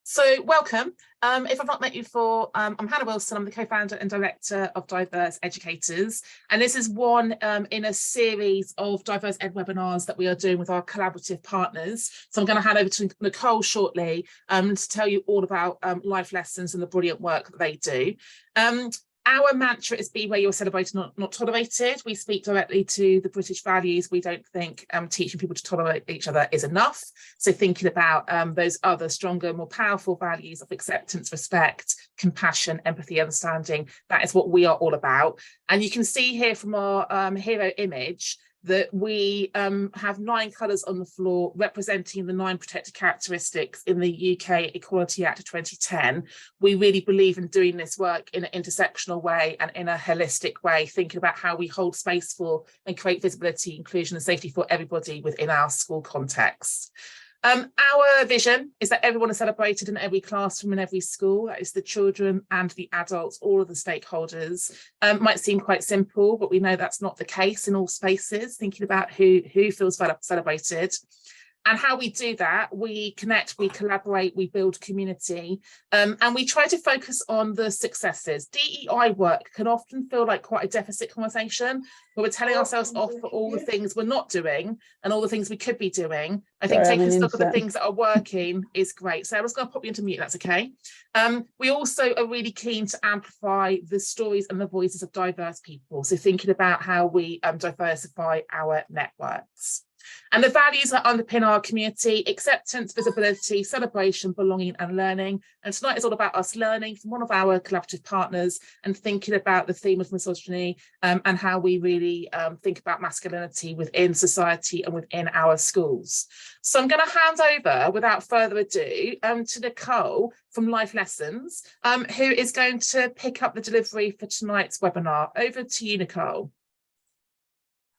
So welcome. If I've not met you before, I'm Hannah Wilson. I'm the co-founder and director of Diverse Educators. And this is one in a series of Diverse Ed webinars that we are doing with our collaborative partners. So I'm going to hand over to Nicole shortly to tell you all about life lessons and the brilliant work that they do. Our mantra is be where you're celebrated, not tolerated. We speak directly to the British values. We don't think teaching people to tolerate each other is enough. So thinking about those other stronger, more powerful values of acceptance, respect, compassion, empathy, understanding, that is what we are all about. And you can see here from our hero image that we have 9 colours on the floor representing the 9 protected characteristics in the UK Equality Act of 2010. We really believe in doing this work in an intersectional way and in a holistic way, thinking about how we hold space for and create visibility, inclusion and safety for everybody within our school context. Our vision is that everyone is celebrated in every classroom in every school. That is the children and the adults, all of the stakeholders. Might seem quite simple, but we know that's not the case in all spaces, thinking about who feels celebrated. And how we do that, we connect, we collaborate, we build community, and we try to focus on the successes. DEI work can often feel like quite a deficit conversation, where we're telling ourselves off for all the things we're not doing and all the things we could be doing. I think taking stock of the things that are working is great. So I'm just going to pop you into mute, that's okay. We also are really keen to amplify the stories and the voices of diverse people. So thinking about how we diversify our networks. And the values that underpin our community: acceptance, visibility, celebration, belonging and learning. And tonight is all about us learning from one of our collaborative partners and thinking about the theme of misogyny and how we really think about masculinity within society and within our schools. So I'm going to hand over, without further ado, to Nicole from Life Lessons, who is going to pick up the delivery for tonight's webinar. Over to you, Nicole.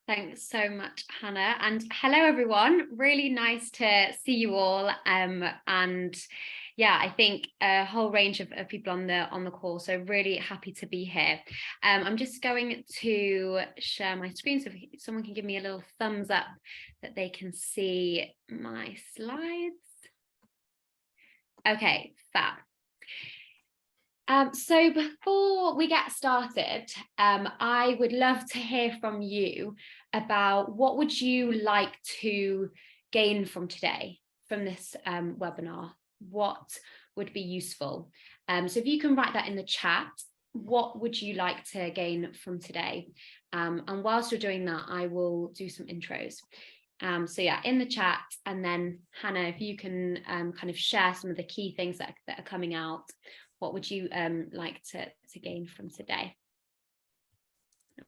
Thanks so much, Hannah, and hello everyone. Really nice to see you all. And yeah, I think a whole range of people on the call, so really happy to be here. I'm just going to share my screen, so if someone can give me a little thumbs up that they can see my slides. Okay, fab. So before we get started, I would love to hear from you about what would you like to gain from today, from this webinar. What would be useful? So if you can write that in the chat, what would you like to gain from today? And whilst you're doing that, I will do some intros. So yeah, in the chat, and then Hannah, if you can kind of share some of the key things that are coming out. What would you like to gain from today?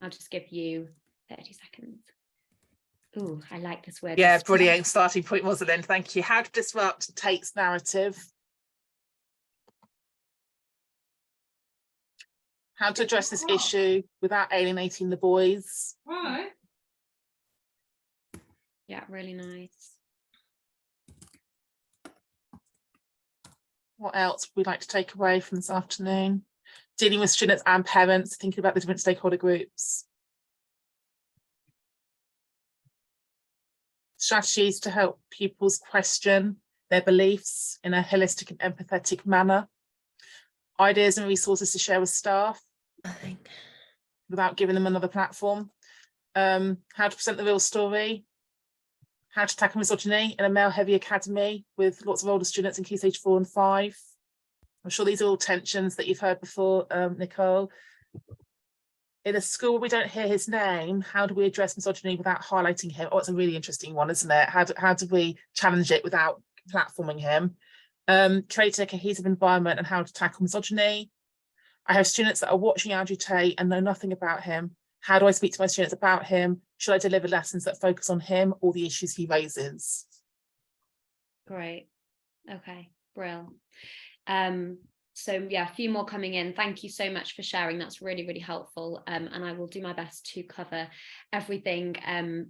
I'll just give you 30 seconds. Ooh, I like this word. Yeah, brilliant starting point, wasn't it? Thank you. How to disrupt Tate's narrative. How to address this issue without alienating the boys. Right. Yeah, really nice. What else would we like to take away from this afternoon? Dealing with students and parents, thinking about the different stakeholder groups. Strategies to help pupils question their beliefs in a holistic and empathetic manner. Ideas and resources to share with staff without giving them another platform. How to present the real story. How to tackle misogyny in a male-heavy academy with lots of older students in Key Stage 4 and 5. I'm sure these are all tensions that you've heard before, Nicole. In a school where we don't hear his name, how do we address misogyny without highlighting him? Oh, it's a really interesting one, isn't it? How do we challenge it without platforming him? Create a cohesive environment and how to tackle misogyny. I have students that are watching Andrew Tate and know nothing about him. How do I speak to my students about him? Should I deliver lessons that focus on him or the issues he raises? Great. Okay, brilliant. So yeah, a few more coming in. Thank you so much for sharing. That's really, really helpful. And I will do my best to cover everything.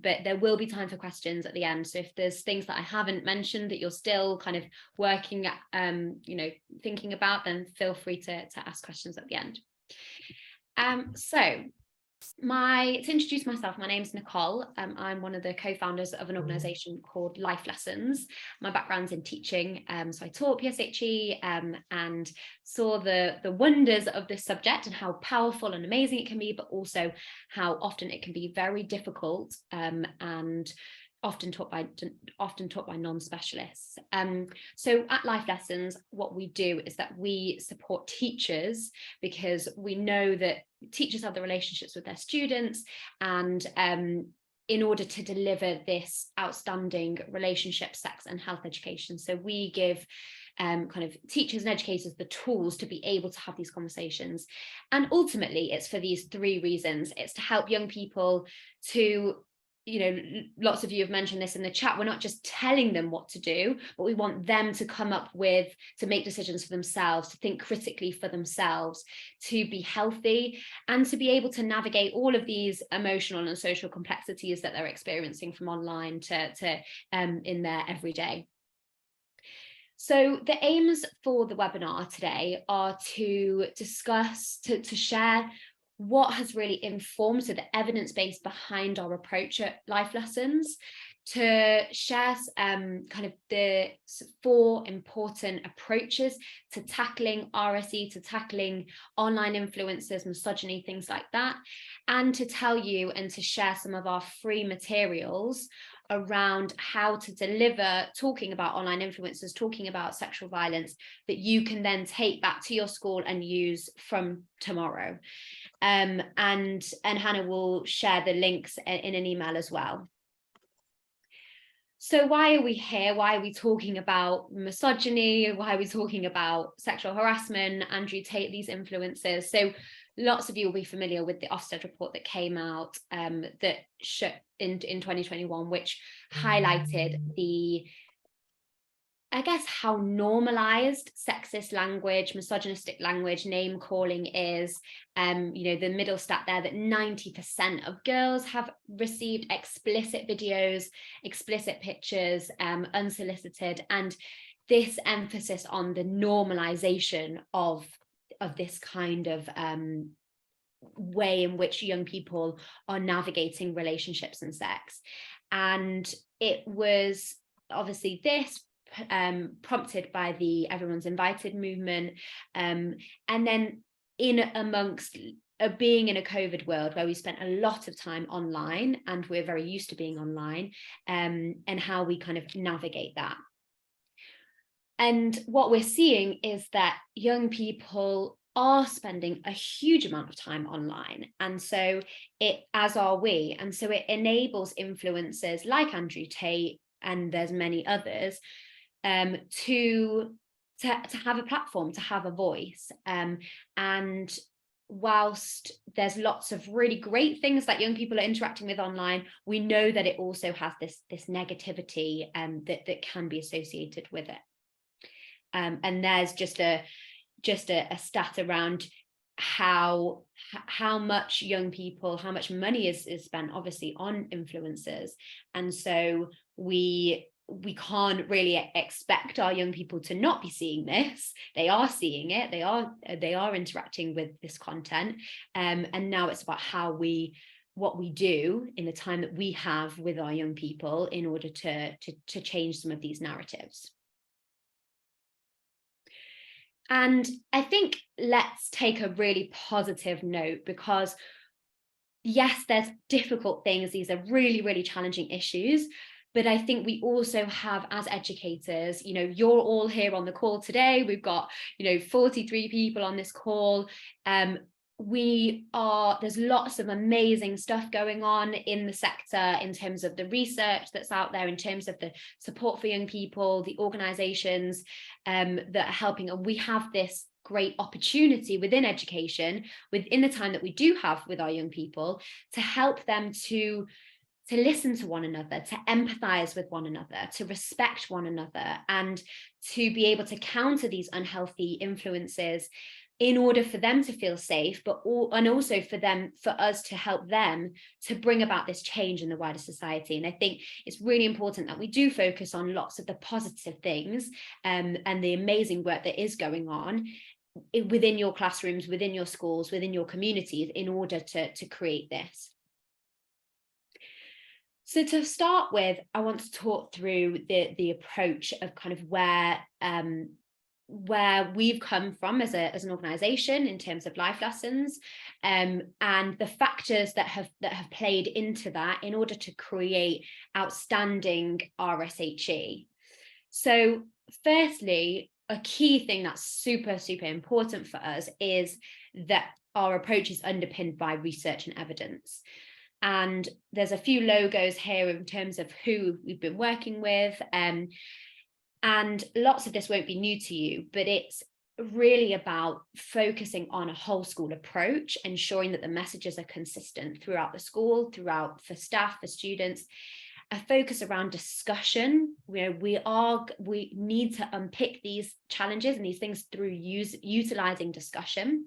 But there will be time for questions at the end. So if there's things that I haven't mentioned that you're still kind of working, thinking about, then feel free to ask questions at the end. So To introduce myself, my name's Nicole. I'm one of the co-founders of an organisation called Life Lessons. My background's in teaching, so I taught PSHE and saw the wonders of this subject and how powerful and amazing it can be, but also how often it can be very difficult and often taught by non-specialists. So at Life Lessons, what we do is that we support teachers, because we know that teachers have the relationships with their students, and in order to deliver this outstanding relationship, sex and health education. So we give kind of teachers and educators the tools to be able to have these conversations. And ultimately, it's for these three reasons. It's to help young people to, lots of you have mentioned this in the chat, we're not just telling them what to do, but we want them to come up with, to make decisions for themselves, to think critically for themselves, to be healthy, and to be able to navigate all of these emotional and social complexities that they're experiencing from online to in their everyday. So the aims for the webinar today are to discuss, to share what has really informed, so the evidence base behind our approach at Life Lessons, to share kind of the 4 important approaches to tackling RSE, to tackling online influences, misogyny, things like that, and to tell you and to share some of our free materials around how to deliver, talking about online influencers, talking about sexual violence, that you can then take back to your school and use from tomorrow. And Hannah will share the links in an email as well. So why are we here? Why are we talking about misogyny? Why are we talking about sexual harassment, Andrew Tate, these influences? So lots of you will be familiar with the Ofsted report that came out that in 2021, which highlighted how normalized sexist language, misogynistic language, name calling is. The middle stat there, that 90% of girls have received explicit videos, explicit pictures, unsolicited, and this emphasis on the normalization of this kind of way in which young people are navigating relationships and sex. And it was obviously this prompted by the Everyone's Invited movement, and then in amongst being in a COVID world where we spent a lot of time online, and we're very used to being online, and how we kind of navigate that. And what we're seeing is that young people are spending a huge amount of time online, and so as are we, and so it enables influencers like Andrew Tate, and there's many others, to have a platform, to have a voice. And whilst there's lots of really great things that young people are interacting with online, we know that it also has this negativity that can be associated with it. And there's just a stat around how much young people, how much money is spent obviously on influencers, and so we can't really expect our young people to not be seeing this. They are seeing it, they are interacting with this content, and now it's about what we do in the time that we have with our young people in order to change some of these narratives. And I think let's take a really positive note, because yes, there's difficult things, these are really, really challenging issues, but I think we also have, as educators, you're all here on the call today, we've got 43 people on this call, there's lots of amazing stuff going on in the sector in terms of the research that's out there, in terms of the support for young people, the organizations that are helping, and we have this great opportunity within education, within the time that we do have with our young people, to help them to listen to one another, to empathize with one another, to respect one another, and to be able to counter these unhealthy influences in order for them to feel safe, and also for us to help them to bring about this change in the wider society. And I think it's really important that we do focus on lots of the positive things and the amazing work that is going on, within your classrooms, within your schools, within your communities in order to create this. So to start with, I want to talk through the approach of kind of where we've come from as an organisation in terms of life lessons, and the factors that have played into that in order to create outstanding RSHE. So firstly, a key thing that's super important for us is that our approach is underpinned by research and evidence. And there's a few logos here in terms of who we've been working with, and lots of this won't be new to you, but it's really about focusing on a whole school approach, ensuring that the messages are consistent throughout the school, for staff, for students, a focus around discussion, where we need to unpick these challenges and these things through utilizing discussion.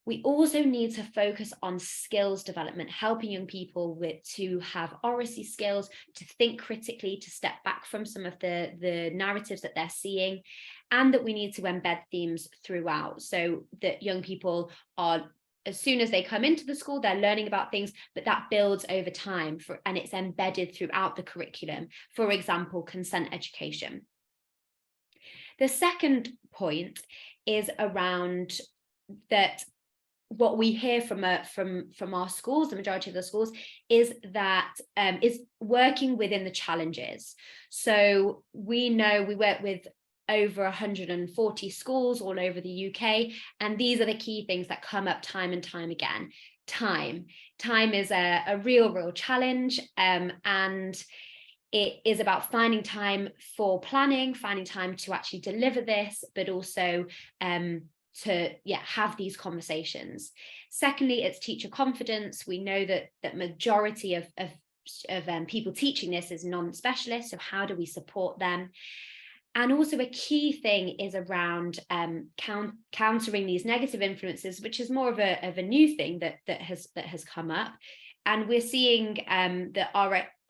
We also need to focus on skills development, helping young people to have oracy skills, to think critically, to step back from some of the narratives that they're seeing, and that we need to embed themes throughout, so that young people are, as soon as they come into the school, they're learning about things, but that builds over time, and it's embedded throughout the curriculum. For example, consent education. The second point is around that what we hear from our schools, the majority of the schools, is that is working within the challenges. So we know we work with over 140 schools all over the UK, and these are the key things that come up time and time again. Time is a real challenge, and it is about finding time for planning, finding time to actually deliver this, but also to have these conversations. Secondly, it's teacher confidence. We know that majority of people teaching this is non-specialists, so how do we support them? And also a key thing is around countering these negative influences, which is more of a new thing that has come up. And we're seeing that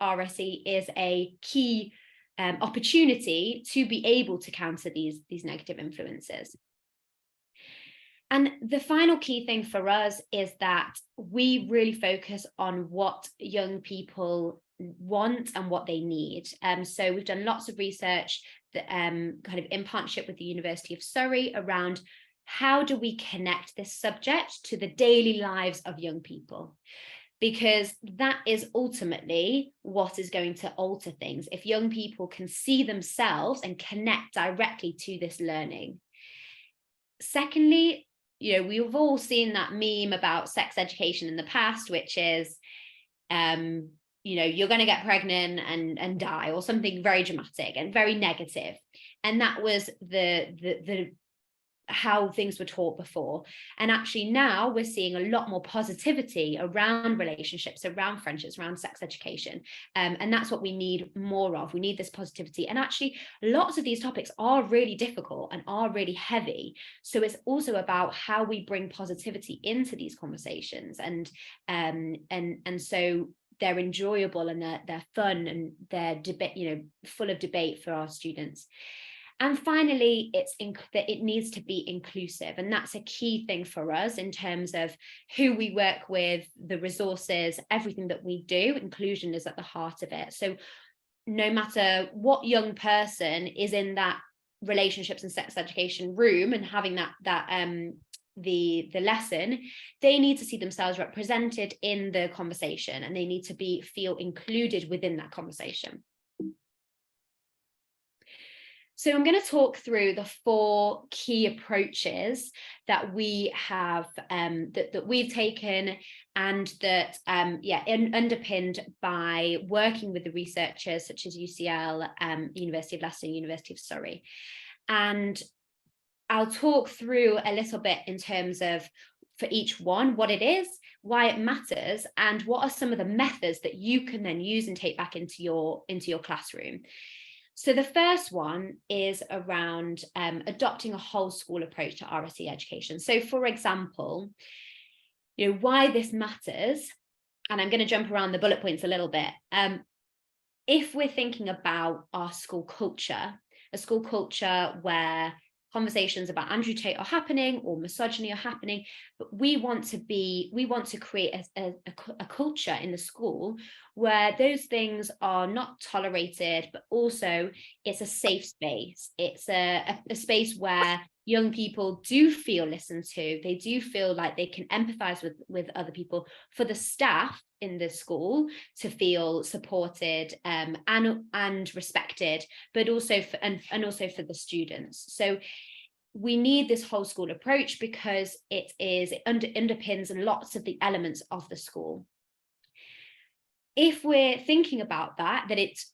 RSE is a key opportunity to be able to counter these negative influences. And the final key thing for us is that we really focus on what young people want and what they need. So we've done lots of research that, kind of in partnership with the University of Surrey, around how do we connect this subject to the daily lives of young people? Because that is ultimately what is going to alter things. If young people can see themselves and connect directly to this learning. Secondly, we've all seen that meme about sex education in the past, which is, you're going to get pregnant and die, or something very dramatic and very negative. And that was the how things were taught before. And actually now we're seeing a lot more positivity around relationships, around friendships, around sex education. And that's what we need more of. We need this positivity. And actually lots of these topics are really difficult and are really heavy. So it's also about how we bring positivity into these conversations. And so they're enjoyable, and they're fun, and they're full of debate for our students. And finally, that it needs to be inclusive. And that's a key thing for us in terms of who we work with, the resources, everything that we do. Inclusion is at the heart of it. So no matter what young person is in that relationships and sex education room and having the lesson, they need to see themselves represented in the conversation, and they need to feel included within that conversation. So I'm going to talk through the 4 key approaches that we have, that we've taken, and that underpinned by working with the researchers such as UCL, University of Leicester, University of Surrey. And I'll talk through a little bit in terms of, for each one, what it is, why it matters, and what are some of the methods that you can then use and take back into your classroom. So the first one is around adopting a whole school approach to RSE education. So for example, why this matters, and I'm going to jump around the bullet points a little bit. If we're thinking about our school culture, a school culture where conversations about Andrew Tate are happening or misogyny are happening, but we want to create a culture in the school where those things are not tolerated, but also it's a safe space. It's a space where young people do feel listened to. They do feel like they can empathize with other people, for the staff in the school to feel supported and respected, but also and also for the students. So we need this whole school approach because it underpins lots of the elements of the school. If we're thinking about that it's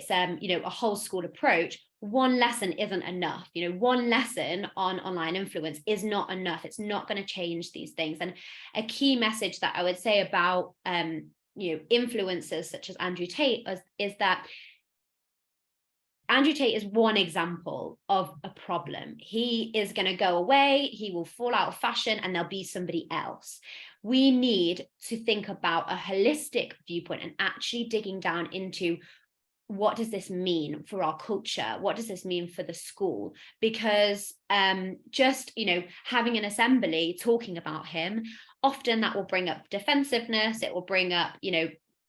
a whole school approach, one lesson isn't enough. One lesson on online influence is not enough. It's not going to change these things. And a key message that I would say about influencers such as Andrew Tate is that Andrew Tate is one example of a problem. He is going to go away, he will fall out of fashion, and there'll be somebody else. We need to think about a holistic viewpoint and actually digging down into what does this mean for our culture? What does this mean for the school? Because just, having an assembly talking about him, often that will bring up defensiveness. It will bring up,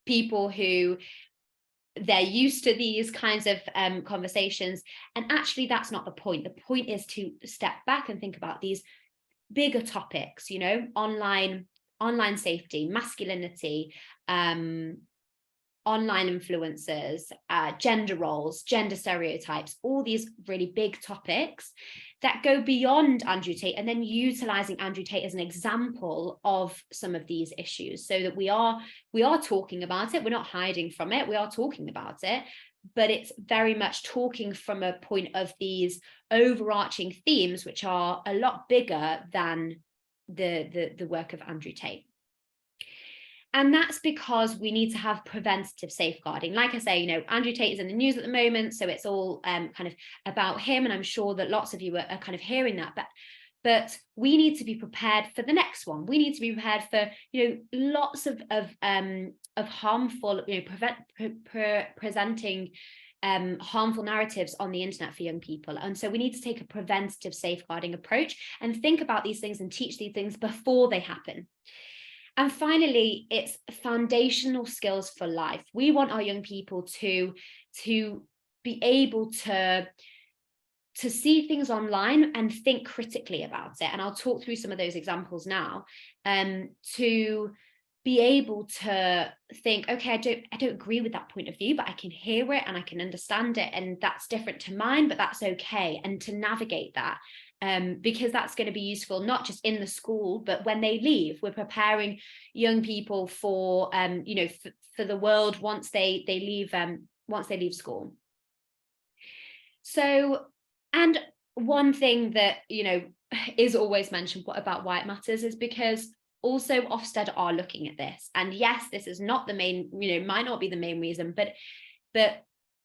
people who they're used to these kinds of conversations. And actually, that's not the point. The point is to step back and think about these bigger topics, online safety, masculinity, online influencers, gender roles, gender stereotypes, all these really big topics that go beyond Andrew Tate, and then utilizing Andrew Tate as an example of some of these issues, so that we are talking about it. We're not hiding from it. We are talking about it, but it's very much talking from a point of these overarching themes, which are a lot bigger than the work of Andrew Tate. And that's because we need to have preventative safeguarding. Like I say, Andrew Tate is in the news at the moment, so it's all kind of about him. And I'm sure that lots of you are kind of hearing that. But we need to be prepared for the next one. We need to be prepared for, lots of harmful, presenting harmful narratives on the internet for young people. And so we need to take a preventative safeguarding approach and think about these things and teach these things before they happen. And finally, it's foundational skills for life. We want our young people to be able to see things online and think critically about it. And I'll talk through some of those examples now, to be able to think, okay, I don't agree with that point of view, but I can hear it and I can understand it, and that's different to mine, but that's okay. And to navigate that, because that's going to be useful not just in the school, but when they leave. We're preparing young people for for the world once they leave school. So, and one thing that is always mentioned about why it matters is because also Ofsted are looking at this. And yes, this is not the main, might not be the main reason, but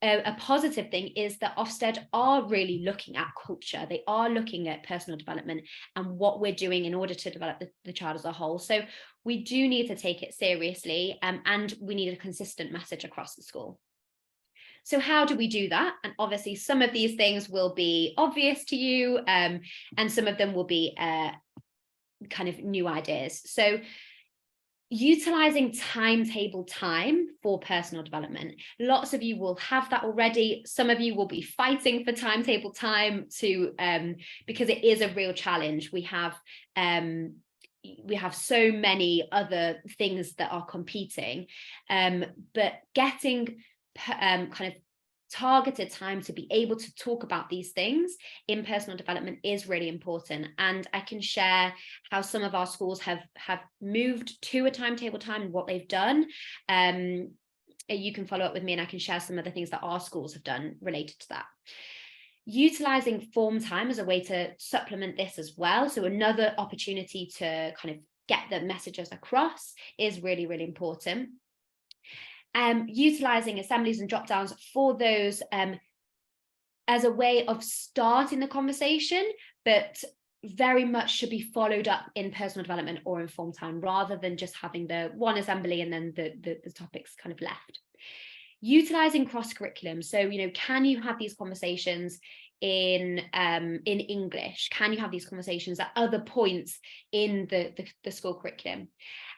a positive thing is that Ofsted are really looking at culture. They are looking at personal development and what we're doing in order to develop the child as a whole. So we do need to take it seriously, and we need a consistent message across the school. So how do we do that? And obviously some of these things will be obvious to you, and some of them will be kind of new ideas. So utilizing timetable time for personal development. Lots of you will have that already. Some of you will be fighting for timetable time because it is a real challenge. We have so many other things that are competing, but getting kind of targeted time to be able to talk about these things in personal development is really important. And I can share how some of our schools have moved to a timetable time and what they've done. You can follow up with me and I can share some of the things that our schools have done related to that. Utilizing form time as a way to supplement this as well. So another opportunity to kind of get the messages across is really, really important. Utilizing assemblies and drop downs for those as a way of starting the conversation, but very much should be followed up in personal development or in form time, rather than just having the one assembly and then the topics kind of left. Utilizing cross curriculum. So, can you have these conversations in English? Can you have these conversations at other points in the school curriculum?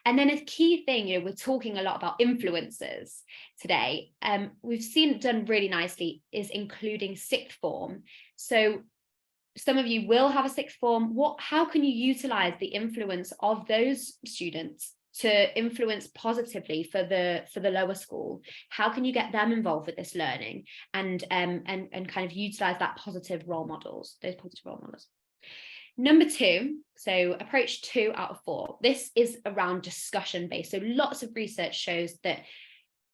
And then a key thing, we're talking a lot about influencers today. We've seen it done really nicely is including sixth form. So some of you will have a sixth form. How can you utilize the influence of those students to influence positively for the lower school? How can you get them involved with this learning and kind of utilize that positive role models, those positive role models? Number 2, so approach 2 out of 4. This is around discussion based. So lots of research shows that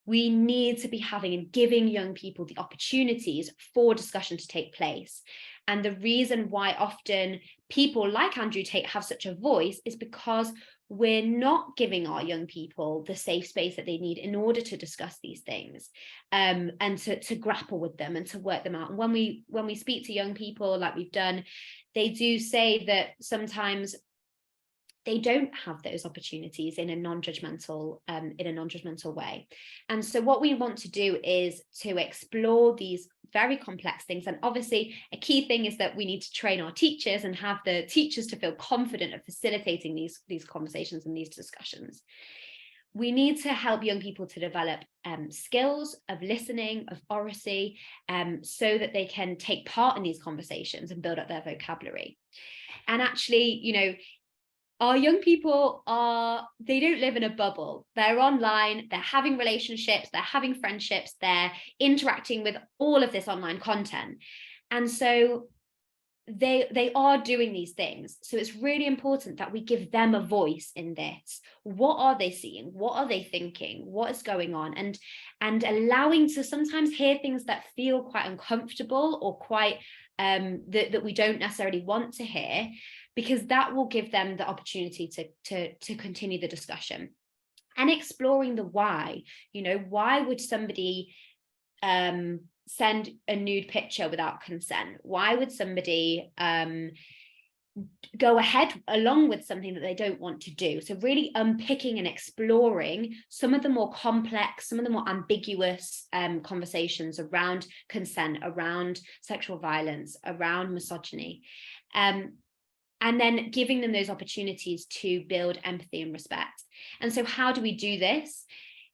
we need to be having and giving young people the opportunities for discussion to take place. And the reason why often people like Andrew Tate have such a voice is because we're not giving our young people the safe space that they need in order to discuss these things, and to grapple with them and to work them out. And when we speak to young people, like we've done, they do say that sometimes they don't have those opportunities in a non-judgmental way. And so what we want to do is to explore these very complex things. And obviously a key thing is that we need to train our teachers and have the teachers to feel confident of facilitating these conversations and these discussions. We need to help young people to develop skills of listening, of oracy, so that they can take part in these conversations and build up their vocabulary. And actually, our young people they don't live in a bubble. They're online, they're having relationships, they're having friendships, they're interacting with all of this online content. And so they are doing these things. So it's really important that we give them a voice in this. What are they seeing? What are they thinking? What is going on? And allowing to sometimes hear things that feel quite uncomfortable or quite that we don't necessarily want to hear, because that will give them the opportunity to continue the discussion. And exploring the why. Why would somebody send a nude picture without consent? Why would somebody go ahead along with something that they don't want to do? So really unpicking and exploring some of the more complex, some of the more ambiguous conversations around consent, around sexual violence, around misogyny. And then giving them those opportunities to build empathy and respect. And so how do we do this?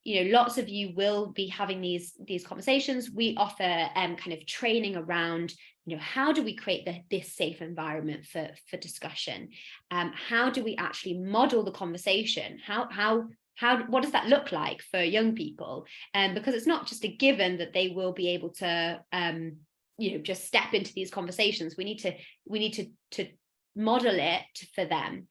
Lots of you will be having these conversations. We offer kind of training around, how do we create this safe environment for discussion? How do we actually model the conversation? What does that look like for young people? Because it's not just a given that they will be able to, just step into these conversations. We need to model it for them.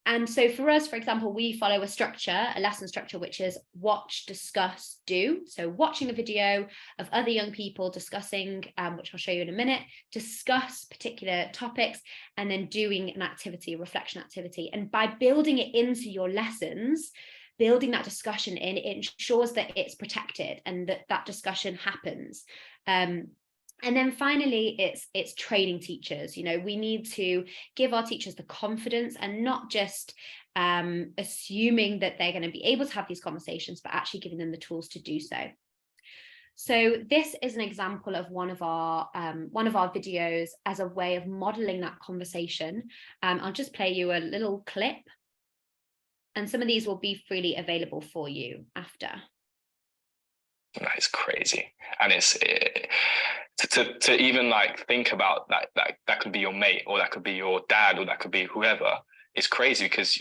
And so for us, for example, we follow a lesson structure, which is watch, discuss, do. So watching a video of other young people discussing, which I'll show you in a minute, discuss particular topics, and then doing an activity, a reflection activity. And by building it into your lessons, building that discussion in, it ensures that it's protected and that discussion happens. And then finally, it's training teachers. We need to give our teachers the confidence and not just assuming that they're going to be able to have these conversations, but actually giving them the tools to do so. So this is an example of one of our videos as a way of modeling that conversation. I'll just play you a little clip, and some of these will be freely available for you after. That is crazy, and to even think about that could be your mate, or that could be your dad, or that could be whoever. It's crazy because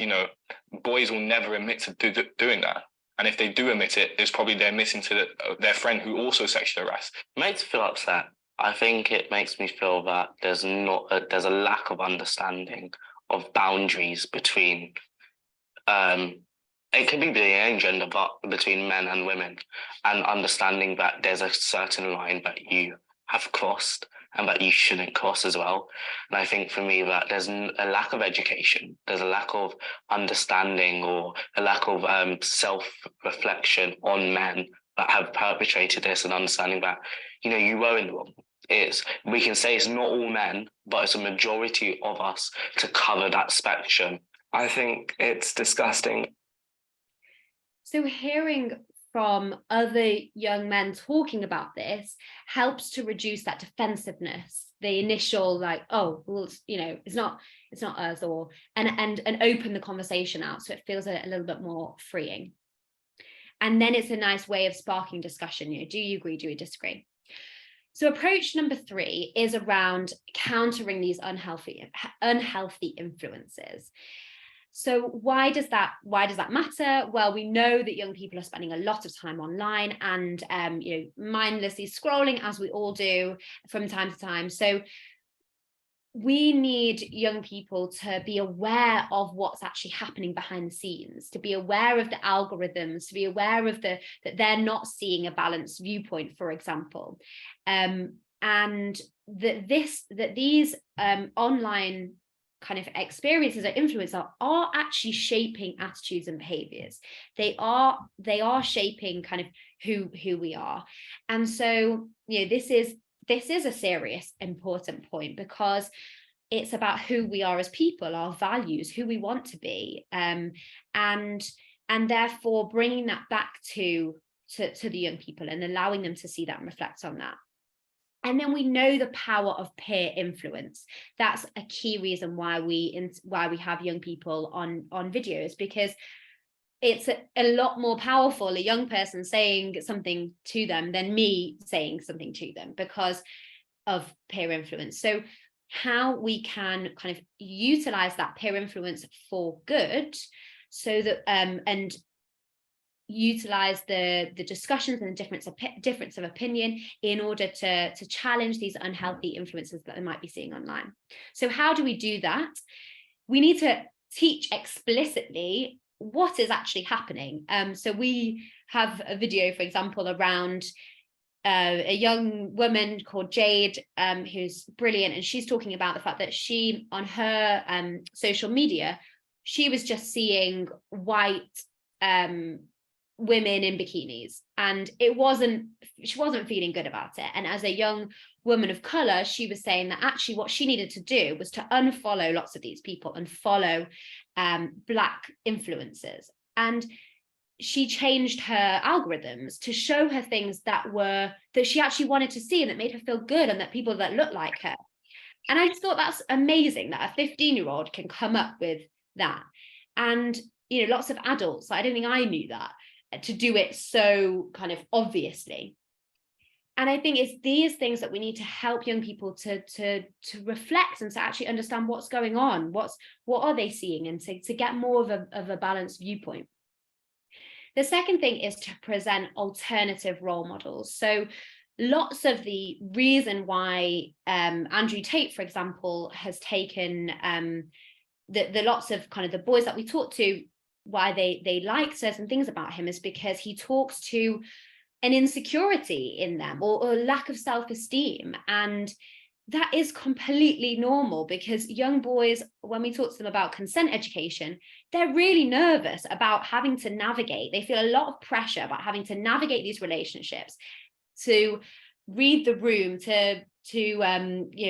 boys will never admit to doing that, and if they do admit it, it's probably they're missing to their friend who also sexually harassed. It makes me feel upset. I think it makes me feel that there's a lack of understanding of boundaries between it could be any gender, but between men and women, and understanding that there's a certain line that you have crossed and that you shouldn't cross as well. And I think for me that there's a lack of education, there's a lack of understanding, or a lack of self-reflection on men that have perpetrated this, and understanding that, you were in the wrong. We can say it's not all men, but it's a majority of us to cover that spectrum. I think it's disgusting. So hearing from other young men talking about this helps to reduce that defensiveness, the initial like, oh, well, it's not us, or and open the conversation out so it feels a little bit more freeing. And then it's a nice way of sparking discussion. Do you agree? Do you disagree? So approach number 3 is around countering these unhealthy influences. So why does that matter? Well, we know that young people are spending a lot of time online and mindlessly scrolling, as we all do from time to time. So we need young people to be aware of what's actually happening behind the scenes, to be aware of the algorithms, to be aware of that they're not seeing a balanced viewpoint, for example, and that these online kind of experiences or influence are actually shaping attitudes and behaviors. They are shaping kind of who we are. And so, this is a serious, important point, because it's about who we are as people, our values, who we want to be, and therefore bringing that back to the young people and allowing them to see that and reflect on that. And then we know the power of peer influence. That's a key reason why we have young people on videos, because it's a lot more powerful, a young person saying something to them than me saying something to them, because of peer influence. So how we can kind of utilize that peer influence for good, so that and utilize the discussions and the difference of opinion in order to challenge these unhealthy influences that they might be seeing online. So how do we do that? We need to teach explicitly what is actually happening. So we have a video, for example, around a young woman called Jade, who's brilliant, and she's talking about the fact that she, on her social media, she was just seeing white women in bikinis, and she wasn't feeling good about it. And as a young woman of color, she was saying that actually what she needed to do was to unfollow lots of these people and follow Black influencers. And she changed her algorithms to show her things that she actually wanted to see and that made her feel good, and that people that look like her. And I just thought that's amazing that a 15-year-old can come up with that. And lots of adults, I don't think I knew that, to do it so kind of obviously. And I think it's these things that we need to help young people to reflect and to actually understand what's going on, what are they seeing, and to get more of a balanced viewpoint. The second thing is to present alternative role models. So lots of the reason why Andrew Tate, for example, has taken the lots of kind of the boys that we talk to, why they like certain things about him, is because he talks to an insecurity in them or lack of self-esteem. And that is completely normal, because young boys, when we talk to them about consent education, they're really nervous about having to navigate. They feel a lot of pressure about having to navigate these relationships, to read the room, to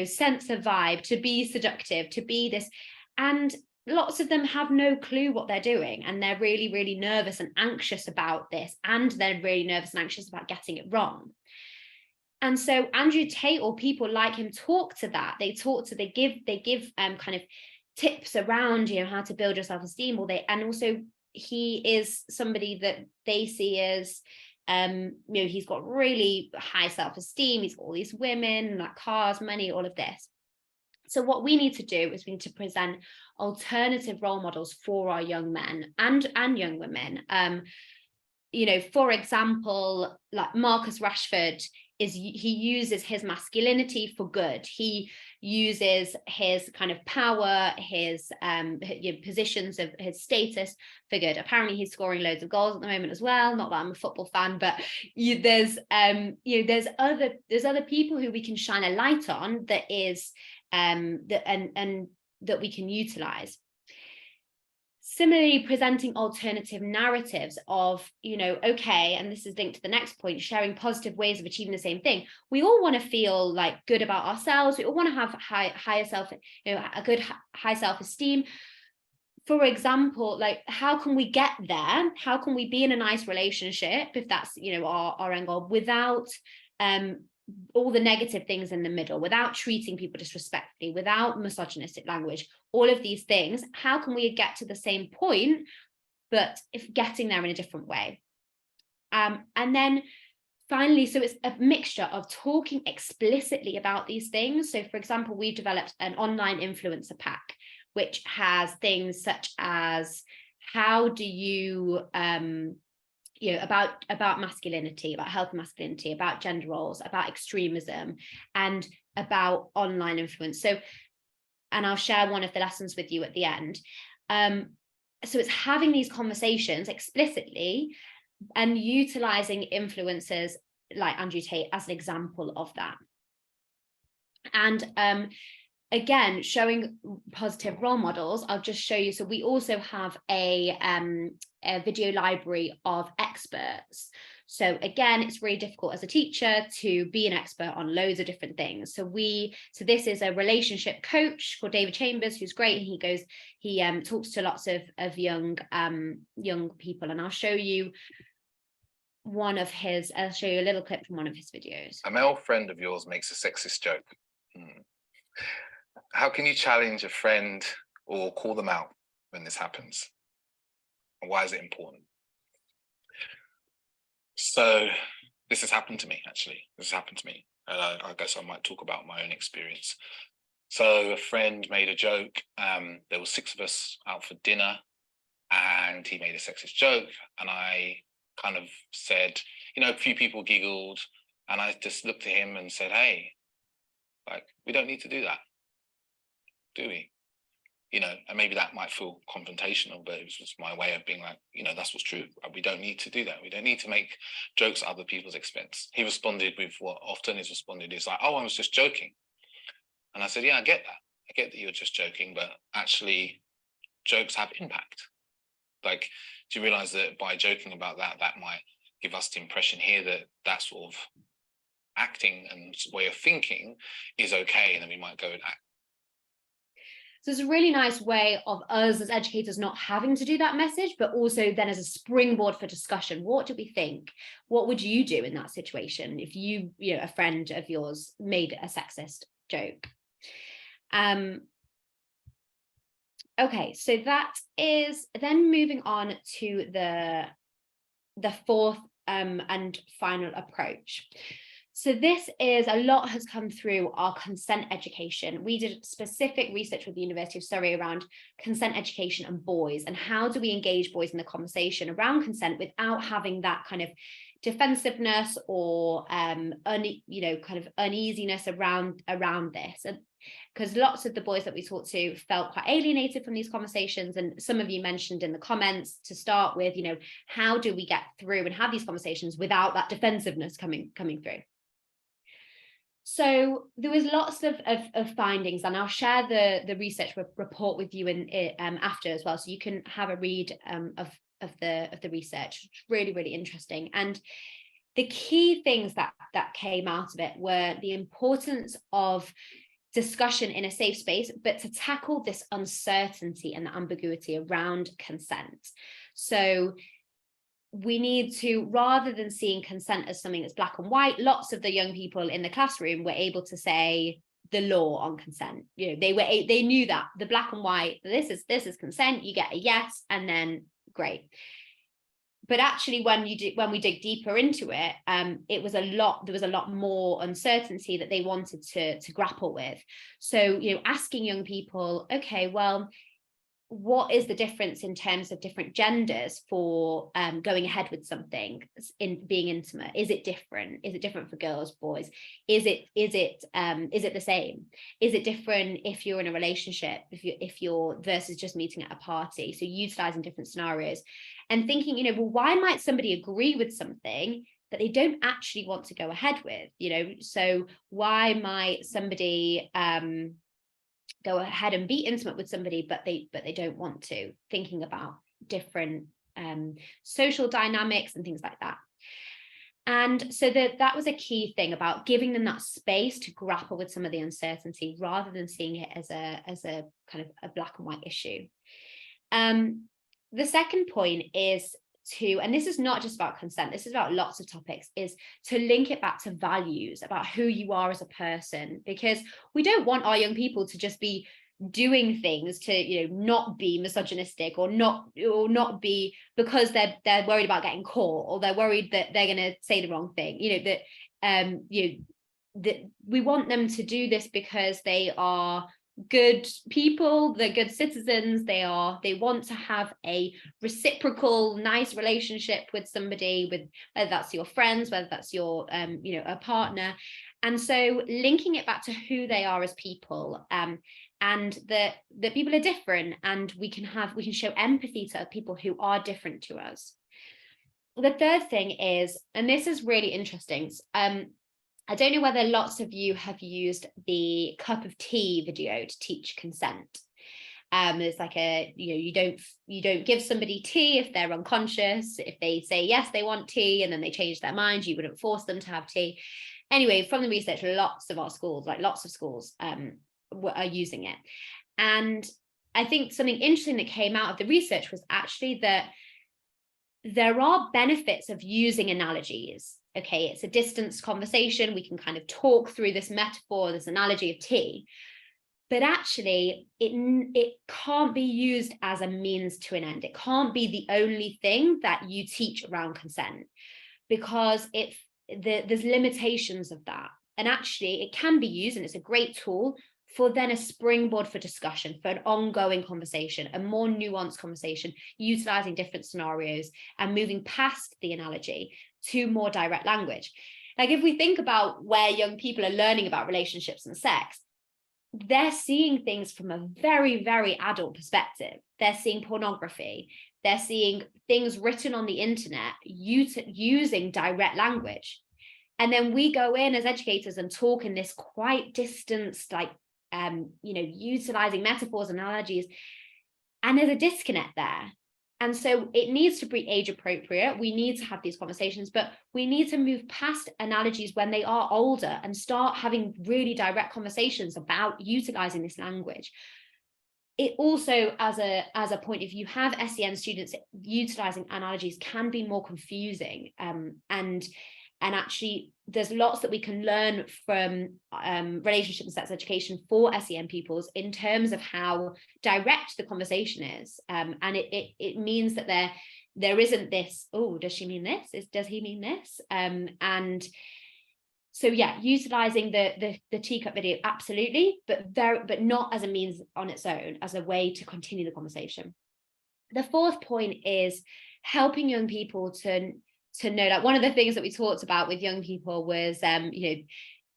sense a vibe, to be seductive, to be this. And lots of them have no clue what they're doing, and they're really, really nervous and anxious about this, and they're really nervous and anxious about getting it wrong. And so Andrew Tate or people like him talk to that. They give kind of tips around how to build your self-esteem, and also he is somebody that they see as he's got really high self-esteem. He's got all these women, like cars, money, all of this. So what we need to do is we need to present alternative role models for our young men and young women. For example, like Marcus Rashford, he uses his masculinity for good. He uses his kind of power, his positions of his status for good. Apparently he's scoring loads of goals at the moment as well. Not that I'm a football fan, but there's other people who we can shine a light on that is that we can utilize. Similarly, presenting alternative narratives of, okay, and this is linked to the next point, sharing positive ways of achieving the same thing. We all want to feel like good about ourselves. We all want to have high self-esteem. for example, like, how can we get there? How can we be in a nice relationship, if that's, you know, our end goal, without all the negative things in the middle, without treating people disrespectfully, without misogynistic language, all of these things? How can we get to the same point, but if getting there in a different way? And then finally, so it's a mixture of talking explicitly about these things. So for example, we've developed an online influencer pack, which has things such as, how do you, you know, about masculinity, about healthy masculinity, about gender roles, about extremism, and about online influence. So, and I'll share one of the lessons with you at the end. So it's having these conversations explicitly and utilizing influencers like Andrew Tate as an example of that. And again, showing positive role models. I'll just show you. So we also have a video library of experts. So again, it's really difficult as a teacher to be an expert on loads of different things. So this is a relationship coach called David Chambers, who's great. And he talks to lots of young people. And I'll show you I'll show you a little clip from one of his videos. A male friend of yours makes a sexist joke. How can you challenge a friend or call them out when this happens? And why is it important? So this has happened to me, actually. This has happened to me. And I guess I might talk about my own experience. So a friend made a joke. There were 6 of us out for dinner, and he made a sexist joke. And I kind of said, you know, a few people giggled, and I just looked at him and said, hey, like, we don't need to do that, do we? You know, and maybe that might feel confrontational, but it was just my way of being like, you know, that's what's true. We don't need to do that. We don't need to make jokes at other people's expense. He responded with what often is responded is like, oh, I was just joking. And I said, yeah, I get that. I get that you're just joking, but actually jokes have impact. Like, do you realize that by joking about that, that might give us the impression here that that sort of acting and way of thinking is okay, and then we might go and act. So it's a really nice way of us as educators not having to do that message, but also then as a springboard for discussion. What do we think? What would you do in that situation if you know, a friend of yours made a sexist joke? Okay, so that is then moving on to the fourth and final approach. So this is, a lot has come through our consent education. We did specific research with the University of Surrey around consent education and boys, and how do we engage boys in the conversation around consent without having that kind of defensiveness or kind of uneasiness around this. And because lots of the boys that we talked to felt quite alienated from these conversations, and some of you mentioned in the comments to start with, you know, how do we get through and have these conversations without that defensiveness coming through? So there was lots of findings, and I'll share the research report with you after as well, so you can have a read of the research. It's really, really interesting. And the key things that came out of it were the importance of discussion in a safe space, but to tackle this uncertainty and the ambiguity around consent. So we need to, rather than seeing consent as something that's black and white, lots of the young people in the classroom were able to say the law on consent. You know, they knew that the black and white, this is consent, you get a yes, and then great. But actually, when we dig deeper into it, there was a lot more uncertainty that they wanted to grapple with. So, you know, asking young people, okay, well, what is the difference in terms of different genders for going ahead with something in being intimate? Is it different? Is it different for girls, boys? Is it the same? Is it different if you're in a relationship, if you're versus just meeting at a party? So utilizing different scenarios and thinking, you know, well, why might somebody agree with something that they don't actually want to go ahead with? You know, so why might somebody go ahead and be intimate with somebody, but they don't want to, thinking about different social dynamics and things like that. And so that was a key thing about giving them that space to grapple with some of the uncertainty rather than seeing it as a kind of a black and white issue. The second point is to, and this is not just about consent, this is about lots of topics, is to link it back to values about who you are as a person, because we don't want our young people to just be doing things to, you know, not be misogynistic or not be because they're worried about getting caught, or they're worried that they're going to say the wrong thing, you know, that you know, that we want them to do this because they are good people, they're good citizens, they want to have a reciprocal nice relationship with somebody, with whether that's your friends, whether that's your you know, a partner. And so linking it back to who they are as people, and that people are different, and we can show empathy to people who are different to us. The third thing is, and this is really interesting, I don't know whether lots of you have used the cup of tea video to teach consent. There's like a, you know, you don't give somebody tea if they're unconscious. If they say yes, they want tea, and then they change their mind, you wouldn't force them to have tea. Anyway, from the research, lots of schools are using it. And I think something interesting that came out of the research was actually that there are benefits of using analogies. Okay, it's a distance conversation. We can kind of talk through this metaphor, this analogy of tea, but actually it can't be used as a means to an end. It can't be the only thing that you teach around consent, because there's limitations of that. And actually it can be used, and it's a great tool for then a springboard for discussion, for an ongoing conversation, a more nuanced conversation, utilizing different scenarios and moving past the analogy to more direct language. Like if we think about where young people are learning about relationships and sex, they're seeing things from a very, very adult perspective. They're seeing pornography. They're seeing things written on the internet using direct language. And then we go in as educators and talk in this quite distanced, like, you know, utilizing metaphors and analogies, and there's a disconnect there. And so it needs to be age appropriate. We need to have these conversations, but we need to move past analogies when they are older and start having really direct conversations about utilizing this language. It also, as a point, if you have SEN students, utilizing analogies can be more confusing, and actually there's lots that we can learn from relationship and sex education for SEN pupils in terms of how direct the conversation is, and it means that there isn't this, oh, does she mean this, does he mean this, and so yeah, utilizing the teacup video, absolutely, but not as a means on its own, as a way to continue the conversation. The fourth point is helping young people to know, like one of the things that we talked about with young people was you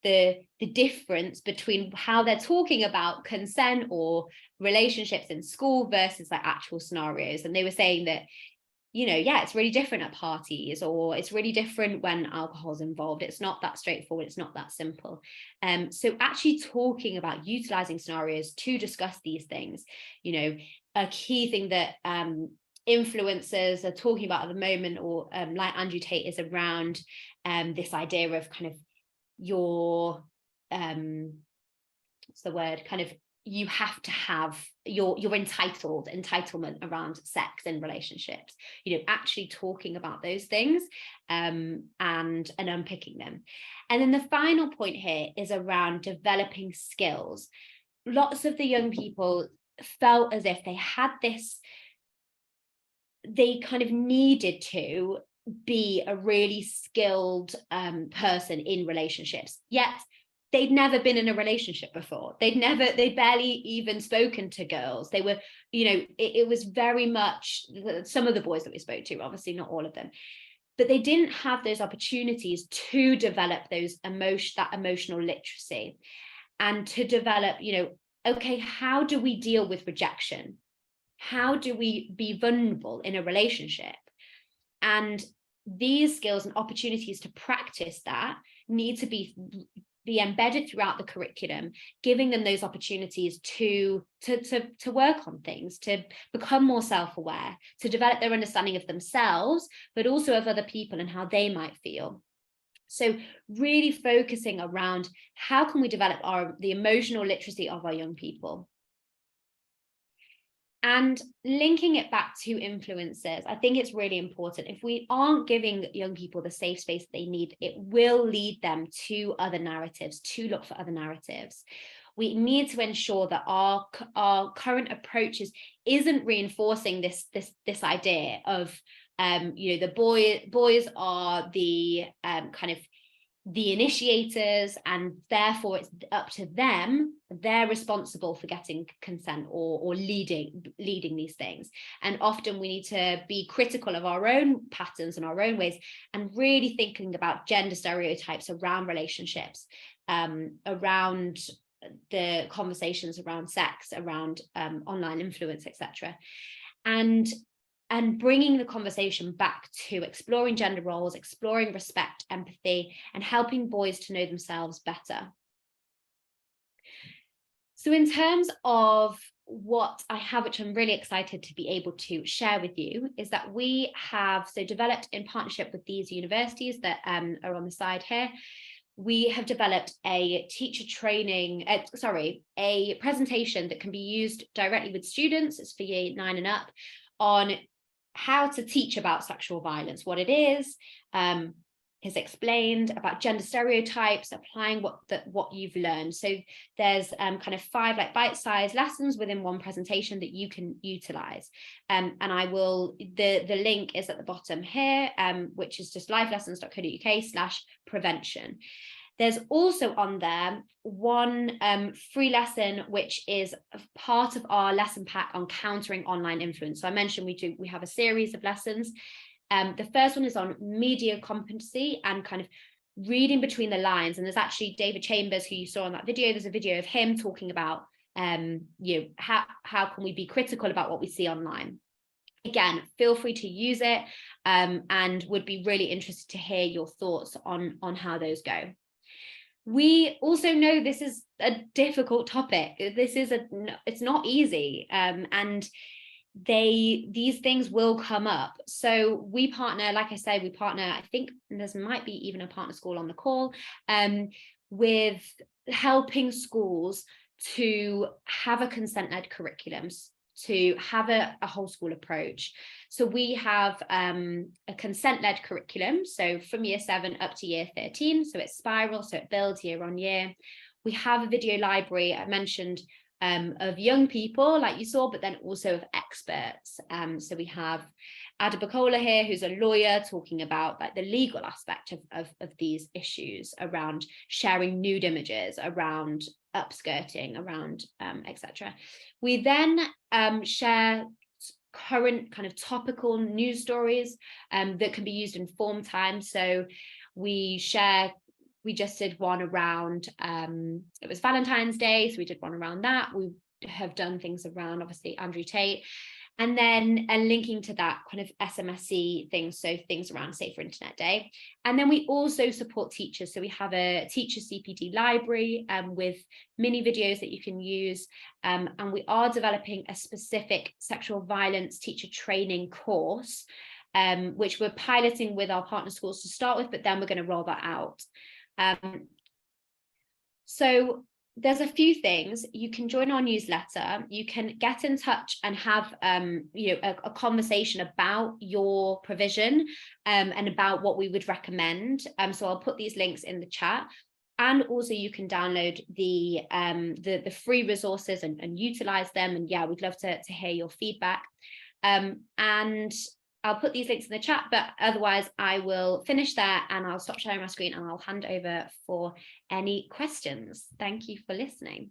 know, the difference between how they're talking about consent or relationships in school versus like actual scenarios. And they were saying that, you know, yeah, it's really different at parties, or it's really different when alcohol's involved. It's not that straightforward, it's not that simple. So actually talking about utilizing scenarios to discuss these things, you know, a key thing that influencers are talking about at the moment, or like Andrew Tate, is around this idea of kind of your what's the word, kind of, you have to have your entitlement around sex and relationships, you know, actually talking about those things and unpicking them. And then the final point here is around developing skills. Lots of the young people felt as if they had this, they kind of needed to be a really skilled person in relationships, yet they'd never been in a relationship before. They'd barely even spoken to girls. They were, you know, it was very much, some of the boys that we spoke to, obviously not all of them, but they didn't have those opportunities to develop that emotional literacy, and to develop, you know, okay, how do we deal with rejection? How do we be vulnerable in a relationship? And these skills and opportunities to practice that need to be embedded throughout the curriculum, giving them those opportunities to work on things, to become more self-aware, to develop their understanding of themselves, but also of other people and how they might feel. So really focusing around how can we develop the emotional literacy of our young people. And linking it back to influencers, I think it's really important. If we aren't giving young people the safe space they need, it will lead them to other narratives, to look for other narratives. We need to ensure that our current approaches isn't reinforcing this idea of the boys are the kind of the initiators, and therefore it's up to them. They're responsible for getting consent or leading these things. And often we need to be critical of our own patterns and our own ways, and really thinking about gender stereotypes around relationships, around the conversations around sex, around online influence, etc. And bringing the conversation back to exploring gender roles, exploring respect, empathy, and helping boys to know themselves better. So in terms of what I have, which I'm really excited to be able to share with you, is that we have developed in partnership with these universities that are on the side here. We have developed a teacher training, a presentation that can be used directly with students. It's for year 9 and up, on how to teach about sexual violence, what it is explained about gender stereotypes, applying what you've learned. So there's kind of 5 like bite-sized lessons within one presentation that you can utilize. And I will, the link is at the bottom here, which is just livelessons.co.uk/prevention. There's also on there one free lesson, which is part of our lesson pack on countering online influence. So I mentioned we have a series of lessons. The first one is on media competency and kind of reading between the lines. And there's actually David Chambers, who you saw in that video. There's a video of him talking about how can we be critical about what we see online. Again, feel free to use it, and would be really interested to hear your thoughts on how those go. We also know this is a difficult topic. It's not easy, and these things will come up. So we partner, like I said, I think there might be even a partner school on the call, with helping schools to have a consent-led curriculum, to have a whole school approach. So we have a consent-led curriculum, so from year 7 up to year 13, so it's spiral, so it builds year on year. We have a video library, I mentioned, of young people like you saw, but then also of experts. So we have Ada Bacola here, who's a lawyer, talking about like the legal aspect of these issues around sharing nude images, around upskirting, around etc. We then share current kind of topical news stories that can be used in form time. So we just did one around, it was Valentine's Day, so we did one around that. We have done things around, obviously, Andrew Tate. And then linking to that kind of SMSC things, so things around Safer Internet Day. And then we also support teachers. So we have a teacher CPD library with mini videos that you can use. And we are developing a specific sexual violence teacher training course, which we're piloting with our partner schools to start with, but then we're going to roll that out. So there's a few things. You can join our newsletter, you can get in touch and have a conversation about your provision and about what we would recommend. So I'll put these links in the chat, and also you can download the free resources and utilize them. And yeah, we'd love to hear your feedback. And I'll put these links in the chat, but otherwise I will finish there and I'll stop sharing my screen and I'll hand over for any questions. Thank you for listening.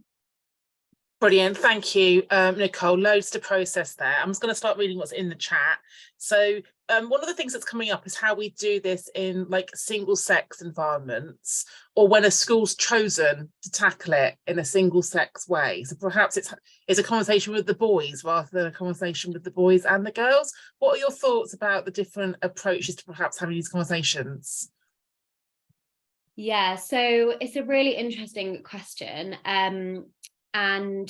Brilliant, thank you, Nicole. Loads to process there. I'm just going to start reading what's in the chat. So one of the things that's coming up is how we do this in like single sex environments, or when a school's chosen to tackle it in a single sex way. So perhaps it's a conversation with the boys rather than a conversation with the boys and the girls. What are your thoughts about the different approaches to perhaps having these conversations? Yeah, so it's a really interesting question. And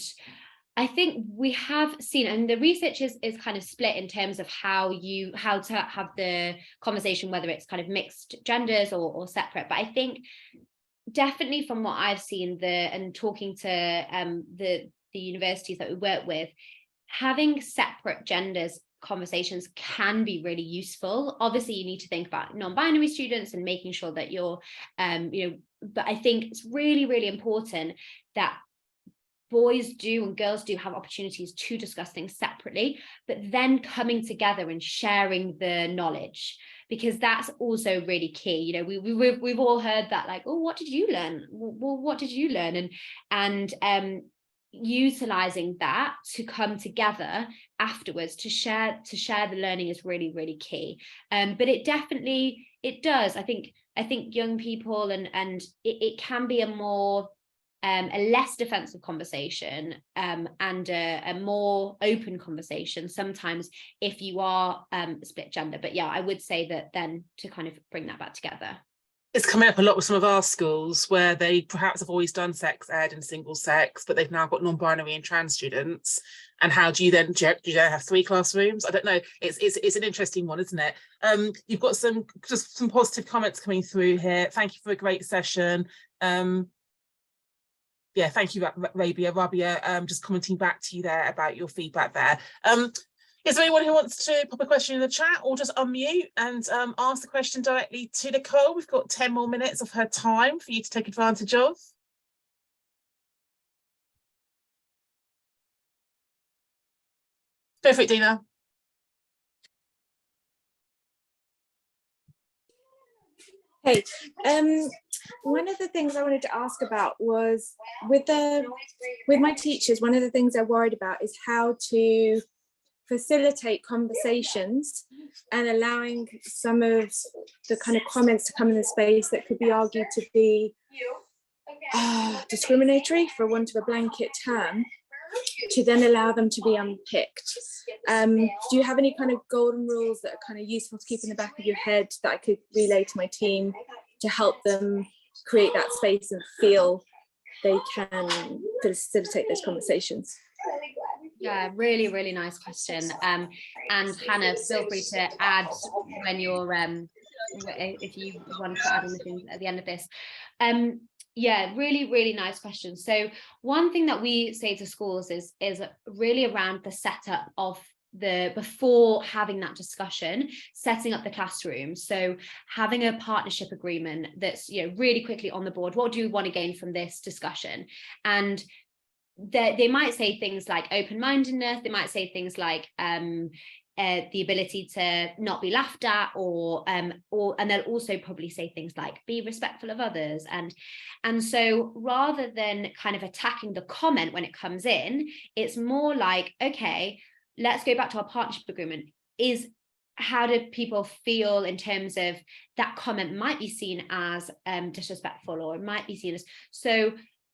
I think we have seen, and the research is kind of split in terms of how to have the conversation, whether it's kind of mixed genders or separate. But I think definitely from what I've seen and talking to the universities that we work with, having separate genders conversations can be really useful. Obviously, you need to think about non-binary students and making sure that you're, but I think it's really, really important that boys do and girls do have opportunities to discuss things separately, but then coming together and sharing the knowledge, because that's also really key. We've all heard that, like, oh, what did you learn? Well, what did you learn? And utilizing that to come together afterwards to share the learning is really, really key. But it does. I think young people and it can be a more a less defensive conversation and a more open conversation sometimes if you are split gender. But yeah, I would say that then to kind of bring that back together. It's coming up a lot with some of our schools where they perhaps have always done sex ed and single sex, but they've now got non-binary and trans students. And how do you then have 3 classrooms? I don't know. It's an interesting one, isn't it? You've got some positive comments coming through here. Thank you for a great session. Yeah, thank you, Rabia. Just commenting back to you there about your feedback there. Is there anyone who wants to pop a question in the chat or just unmute and ask the question directly to Nicole? We've got 10 more minutes of her time for you to take advantage of. Go for it, Dina. Hey, one of the things I wanted to ask about was with my teachers, one of the things they're worried about is how to facilitate conversations and allowing some of the kind of comments to come in the space that could be argued to be discriminatory, for want of a blanket term, to then allow them to be unpicked. Do you have any kind of golden rules that are kind of useful to keep in the back of your head that I could relay to my team to help them create that space and feel they can facilitate those conversations? Yeah, really, really nice question. And Hannah, feel free to add when you're, if you want to add anything at the end of this. Yeah, really, really nice question. So one thing that we say to schools is really around the setup of before having that discussion, setting up the classroom. So having a partnership agreement that's, really quickly on the board. What do you want to gain from this discussion? And they might say things like open-mindedness. They might say things like the ability to not be laughed at, and they'll also probably say things like be respectful of others. And so rather than kind of attacking the comment when it comes in, it's more like, okay, let's go back to our partnership agreement. How do people feel in terms of that comment might be seen as disrespectful, or it might be seen as so.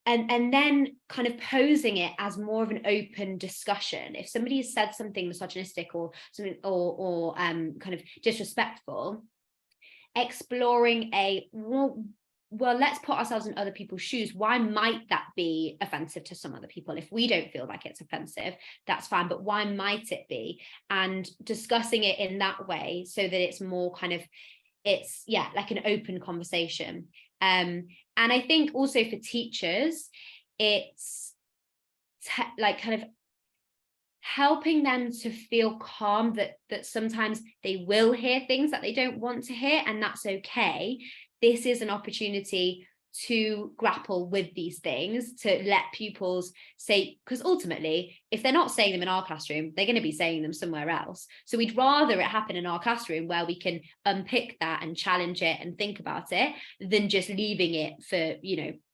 And then kind of posing it as more of an open discussion. If somebody has said something misogynistic or something or kind of disrespectful, exploring well, let's put ourselves in other people's shoes. Why might that be offensive to some other people? If we don't feel like it's offensive, that's fine, but why might it be? And discussing it in that way so that it's more kind of, like an open conversation. And I think also for teachers, it's like kind of helping them to feel calm that sometimes they will hear things that they don't want to hear, and that's okay. This is an opportunity to grapple with these things, to let pupils say, because ultimately, if they're not saying them in our classroom, they're going to be saying them somewhere else. So we'd rather it happen in our classroom where we can unpick that and challenge it and think about it than just leaving it for,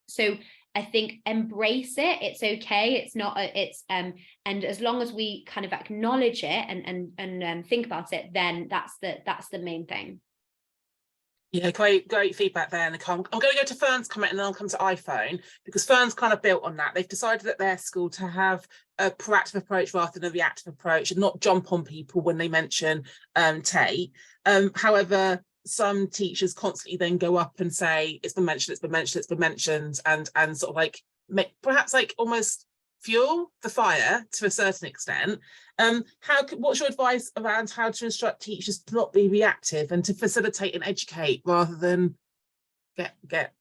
so I think embrace it. It's okay. It's not, and as long as we kind of acknowledge it and think about it, then that's the main thing. Yeah, great feedback there, Nicole. I'm going to go to Fern's comment and then I'll come to iPhone, because Fern's kind of built on that. They've decided at their school to have a proactive approach rather than a reactive approach and not jump on people when they mention Tate. However, some teachers constantly then go up and say, it's been mentioned, and sort of like perhaps like almost fuel the fire to a certain extent. What's your advice around how to instruct teachers to not be reactive and to facilitate and educate rather than get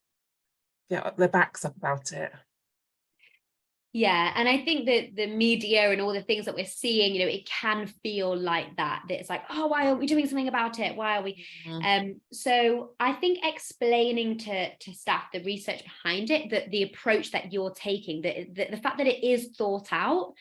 their backs up about it? Yeah, and I think that the media and all the things that we're seeing, it can feel like that it's like, oh, why are we doing something about it? Why are we? So I think explaining to staff the research behind it, that the approach that you're taking, the fact that it is thought out,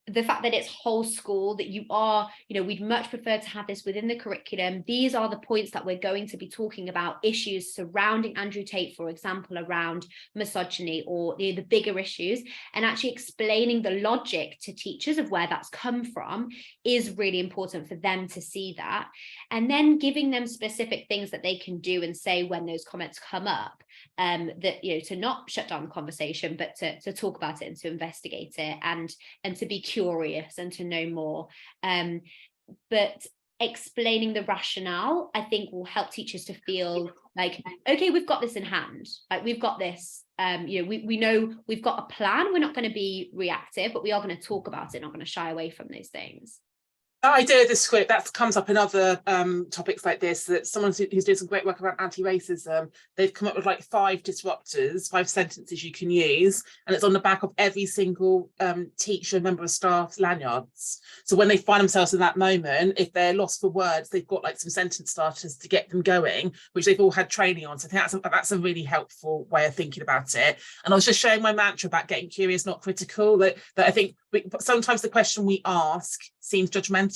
the fact that it's whole school, that you are, we'd much prefer to have this within the curriculum. These are the points that we're going to be talking about, issues surrounding Andrew Tate, for example, around misogyny or the bigger issues, and actually explaining the logic to teachers of where that's come from is really important for them to see that. And then giving them specific things that they can do and say when those comments come up, that, to not shut down the conversation, but to talk about it and to investigate it and to be curious and to know more. But explaining the rationale, I think, will help teachers to feel like, okay, we've got this in hand, like we've got this, we know we've got a plan. We're not going to be reactive, but we are going to talk about it, not going to shy away from those things. That idea of the script, that comes up in other topics like this, that someone who's doing some great work around anti-racism, they've come up with like 5 disruptors, 5 sentences you can use, and it's on the back of every single teacher and member of staff's lanyards. So when they find themselves in that moment, if they're lost for words, they've got like some sentence starters to get them going, which they've all had training on. So I think that's a really helpful way of thinking about it. And I was just sharing my mantra about getting curious, not critical, that I think sometimes the question we ask seems judgmental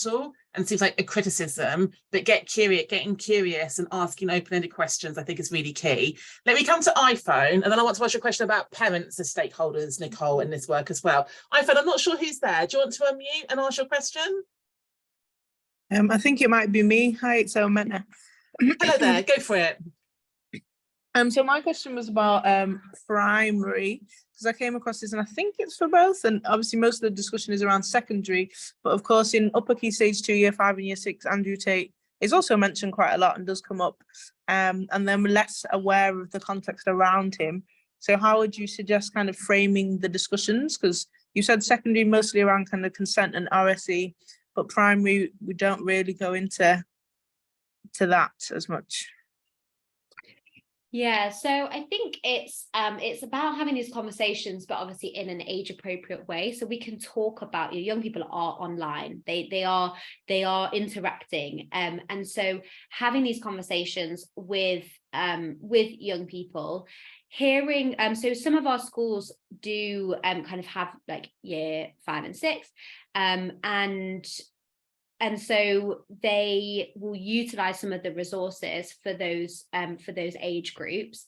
and seems like a criticism, but getting curious and asking open-ended questions, I think, is really key. Let me come to iPhone, and then I want to ask you a question about parents as stakeholders, Nicole, in this work as well. iPhone, I'm not sure who's there. Do you want to unmute and ask your question? I think it might be me. Hi, it's Omena. Hello there, go for it. So my question was about primary, because I came across this, and I think it's for both. And obviously, most of the discussion is around secondary. But of course, in upper key stage 2, year 5, and year 6, Andrew Tate is also mentioned quite a lot and does come up. And then we're less aware of the context around him. So how would you suggest kind of framing the discussions? Because you said secondary mostly around kind of consent and RSE, but primary, we don't really go into that as much. Yeah, so I think it's about having these conversations, but obviously in an age appropriate way. So we can talk about, young people are online, they are interacting, and so having these conversations with young people, hearing, so some of our schools do kind of have like year 5 and 6, and so they will utilize some of the resources for those age groups.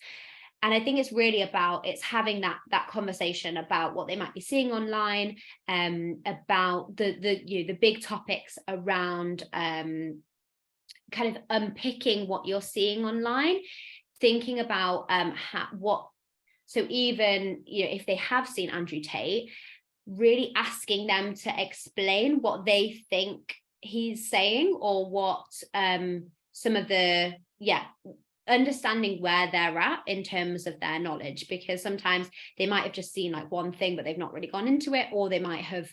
And I think it's really about, it's having that conversation about what they might be seeing online, about the big topics around kind of unpicking what you're seeing online, thinking about so even if they have seen Andrew Tate, really asking them to explain what they think he's saying, or what some of the understanding where they're at in terms of their knowledge, because sometimes they might have just seen like one thing but they've not really gone into it, or they might have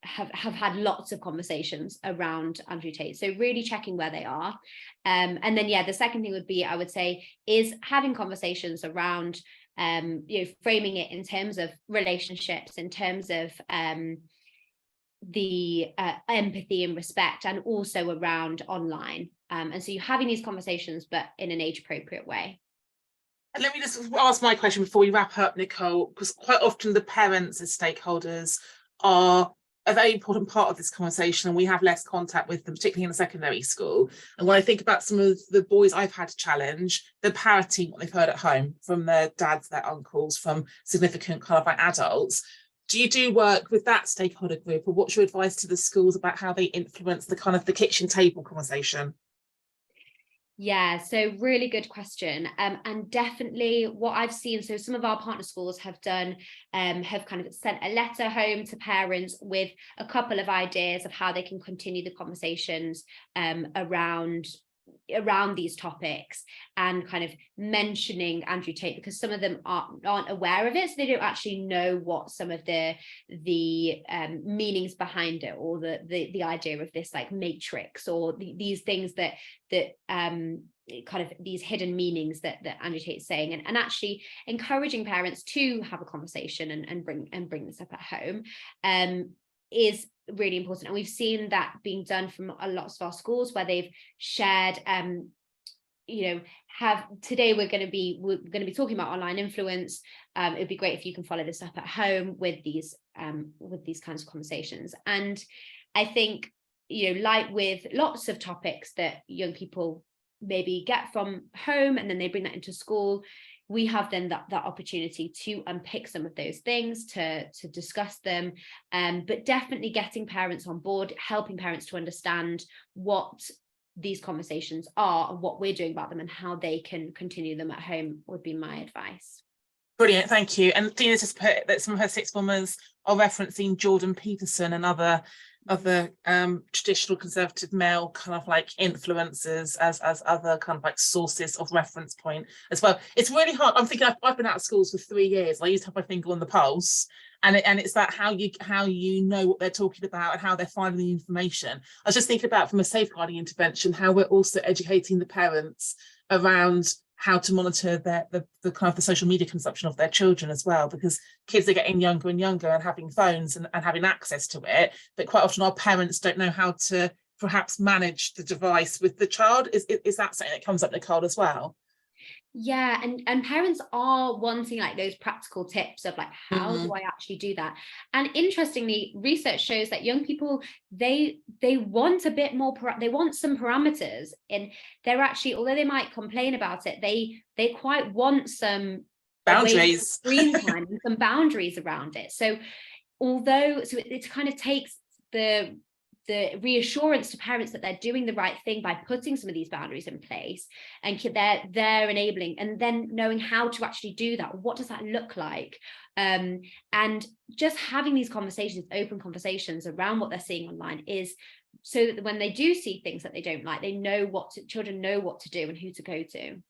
have had lots of conversations around Andrew Tate. So really checking where they are, and then the second thing would be, I would say, is having conversations around framing it in terms of relationships, in terms of the empathy and respect, and also around online, and so you're having these conversations but in an age appropriate way. And let me just ask my question before we wrap up, Nicole, because quite often the parents as stakeholders are a very important part of this conversation, and we have less contact with them, particularly in a secondary school. And when I think about some of the boys I've had to challenge, they're parroting what they've heard at home from their dads, their uncles, from significant kind of like adults. Do you do work with that stakeholder group, or what's your advice to the schools about how they influence the kind of the kitchen table conversation? Yeah, so really good question. And definitely what I've seen, so some of our partner schools have done, have kind of sent a letter home to parents with a couple of ideas of how they can continue the conversations around around these topics and kind of mentioning Andrew Tate, because some of them aren't aware of it, so they don't actually know what some of the meanings behind it, or the idea of this like matrix, or these things that kind of these hidden meanings that Andrew Tate is saying, and actually encouraging parents to have a conversation and bring this up at home is really important. And we've seen that being done from a lot of our schools, where they've shared today we're going to be talking about online influence. It would be great if you can follow this up at home with these kinds of conversations. And I think, like with lots of topics that young people maybe get from home and then they bring that into school, we have then that opportunity to unpick some of those things, to discuss them, but definitely getting parents on board, helping parents to understand what these conversations are and what we're doing about them and how they can continue them at home would be my advice. Brilliant, thank you. And Dina just put that some of her sixth formers are referencing Jordan Peterson and other traditional conservative male kind of like influencers as other kind of like sources of reference point as well. It's really hard. I'm thinking I've been out of schools for 3 years. I used to have my finger on the pulse, and it's that how you know what they're talking about and how they're finding the information. I was just thinking about, from a safeguarding intervention, how we're also educating the parents around how to monitor the kind of the social media consumption of their children as well, because kids are getting younger and younger and having phones and having access to it, but quite often our parents don't know how to perhaps manage the device with the child. Is that something that comes up, Nicole, as well? Yeah, and parents are wanting like those practical tips of like, how do I actually do that? And interestingly, research shows that young people, they want a bit more, they want some parameters, and they're actually, although they might complain about it, they quite want some boundaries, screen time and some boundaries around it. So it kind of takes the reassurance to parents that they're doing the right thing by putting some of these boundaries in place, and they're enabling, and then knowing how to actually do that. What does that look like? And just having these conversations, open conversations around what they're seeing online, is so that when they do see things that they don't like, children know what to do and who to go to.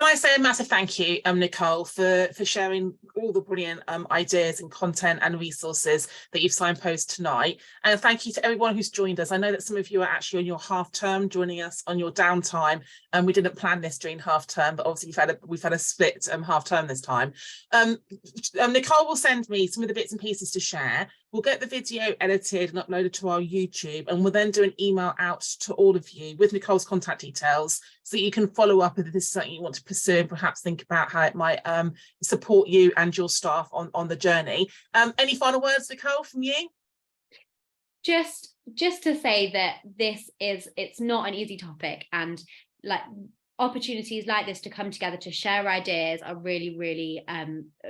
Can I say a massive thank you, Nicole, for sharing all the brilliant ideas and content and resources that you've signposted tonight. And thank you to everyone who's joined us. I know that some of you are actually on your half term, joining us on your downtime, and we didn't plan this during half term, but obviously we've had a split half term this time. Nicole will send me some of the bits and pieces to share. We'll get the video edited and uploaded to our YouTube, and we'll then do an email out to all of you with Nicole's contact details, so that you can follow up if this is something you want to pursue and perhaps think about how it might support you and your staff on the journey. Any final words, Nicole, from you? Just to say that it's not an easy topic, and like opportunities like this to come together to share ideas are really, really,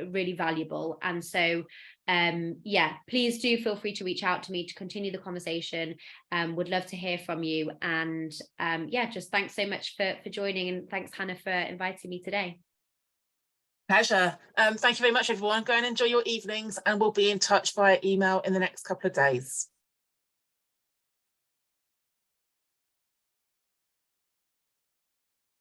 really valuable. And so please do feel free to reach out to me to continue the conversation. Would love to hear from you. And just thanks so much for joining, and thanks, Hannah, for inviting me today. Pleasure. Thank you very much, everyone. Go and enjoy your evenings, and we'll be in touch via email in the next couple of days.